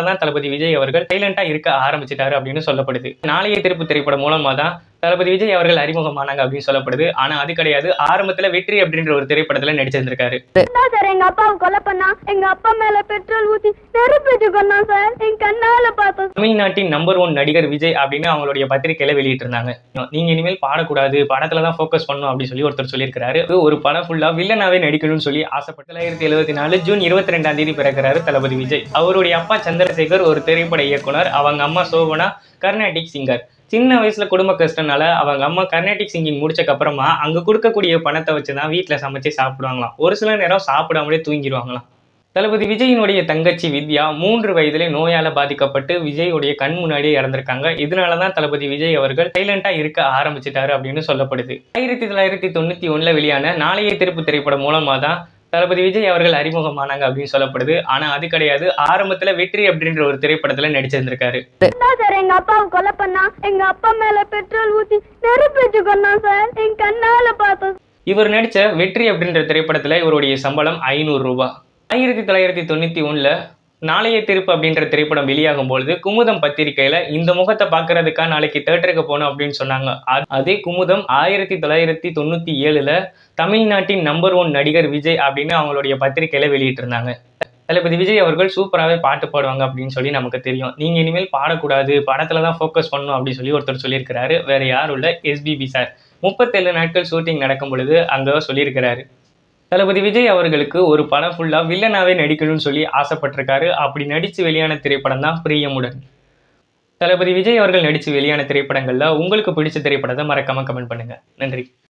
தான் தளபதி விஜய் அவர்கள் சைலண்டா இருக்க ஆரம்பிச்சிட்டாரு அப்படின்னு சொல்லப்படுது. நாளைய திருப்பு திரைப்படம் மூலமா தான் தளபதி விஜய் அவர்கள் அறிமுகமானாங்க அப்படின்னு சொல்லப்படுது. ஆனா அது கிடையாது. ஆரம்பத்துல வெற்றி அப்படின்ற ஒரு திரைப்படத்துல நடிச்சிருந்திருக்காரு. எங்க அப்பாவை கொலை பண்ணா, எங்க அப்பா மேல பெட்ரோல் ஊத்தி நெருப்பிட்டு கொண்டான் சார். என் கண்ணால பார்த்தோம். தமிழ்நாட்டின் நம்பர் 1 நடிகர் விஜய் அப்படின்னு அவங்களுடைய பத்திரிகையில வெளியிட்டு இருந்தாங்க. நீங்க இனிமேல் பாடக்கூடாது, படத்துல தான் போக்கஸ் பண்ணணும் அப்படின்னு சொல்லி ஒருத்தர் சொல்லியிருக்காரு. ஒரு படம் ஃபுல்லா வில்லனாவே நடிக்கணும்னு சொல்லி ஆசைப்பட்டு 1974 ஜூன் 22ஆம் தேதி பிறக்கிறாரு தளபதி விஜய். அவருடைய அப்பா சந்திரசேகர் ஒரு திரைப்பட இயக்குனர், அவங்க அம்மா சோபனா கர்நாடிக் சிங்கர். சின்ன வயசுல குடும்ப கஷ்டனால அவங்க அம்மா கர்நாடிக் சிங்கிங் முடிச்சக்கு அப்புறமா அங்க கொடுக்கக்கூடிய பணத்தை வச்சுதான் வீட்டுல சமைச்சு சாப்பிடுவாங்களாம். ஒரு சில நேரம் சாப்பிடாமலே தூங்கிடுவாங்களாம். தளபதி விஜயினுடைய தங்கச்சி வித்யா 3 வயதிலே நோயால பாதிக்கப்பட்டு விஜயுடைய கண் முன்னாடியே இறந்திருக்காங்க. இதனாலதான் தளபதி விஜய் அவர்கள் சைலண்டா இருக்க ஆரம்பிச்சிட்டாரு அப்படின்னு சொல்லப்படுது. 1991 வெளியான நாளைய திருப்பு திரைப்படம் மூலமா தான் தளபதி விஜய் அவர்கள் அறிமுகமானாங்க அப்படின்னு சொல்லப்படுது. ஆனா அது கிடையாது. ஆரம்பத்துல வெற்றி அப்படின்ற ஒரு திரைப்படத்துல நடிச்சிருந்திருக்காரு. எங்க அப்பாவை கொலை பண்ணா, எங்க அப்பா மேல பெட்ரோல் ஊத்தி நெருப்பிட்டு கொண்டான் சார். என் கண்ணால பார்த்தோம். இவர் நடிச்ச வெற்றி அப்படின்ற திரைப்படத்துல இவருடைய சம்பளம் 500 ரூபாய். 1991 நாளைய திருப்பு அப்படின்ற திரைப்படம் வெளியாகும் பொழுது குமுதம் பத்திரிகையில இந்த முகத்தை பாக்குறதுக்கா நாளைக்கு தியேட்டருக்கு போனோம் அப்படின்னு சொன்னாங்க. அதே குமுதம் 1997 தமிழ்நாட்டின் நம்பர் 1 நடிகர் விஜய் அப்படின்னு அவங்களுடைய பத்திரிகையில வெளியிட்டு இருந்தாங்க. தளபதி விஜய் அவர்கள் சூப்பராகவே பாட்டு பாடுவாங்க அப்படின்னு சொல்லி நமக்கு தெரியும். நீங்க இனிமேல் பாடக்கூடாது, படத்துல தான் போக்கஸ் பண்ணணும் அப்படின்னு சொல்லி ஒருத்தர் சொல்லியிருக்கிறாரு. வேற யாரும் இல்ல, SBB சார். 37 நாட்கள் ஷூட்டிங் நடக்கும் பொழுது அங்க சொல்லியிருக்கிறாரு. தளபதி விஜய் அவர்களுக்கு ஒரு படம் ஃபுல்லா வில்லனாவே நடிக்கணும்னு சொல்லி ஆசைப்பட்டிருக்காரு. அப்படி நடிச்சு வெளியான திரைப்படம் தான் பிரியமுடன். தளபதி விஜய் அவர்கள் நடிச்சு வெளியான திரைப்படங்கள்ல உங்களுக்கு பிடிச்ச திரைப்படத்தை மறக்காம கமெண்ட் பண்ணுங்க. நன்றி.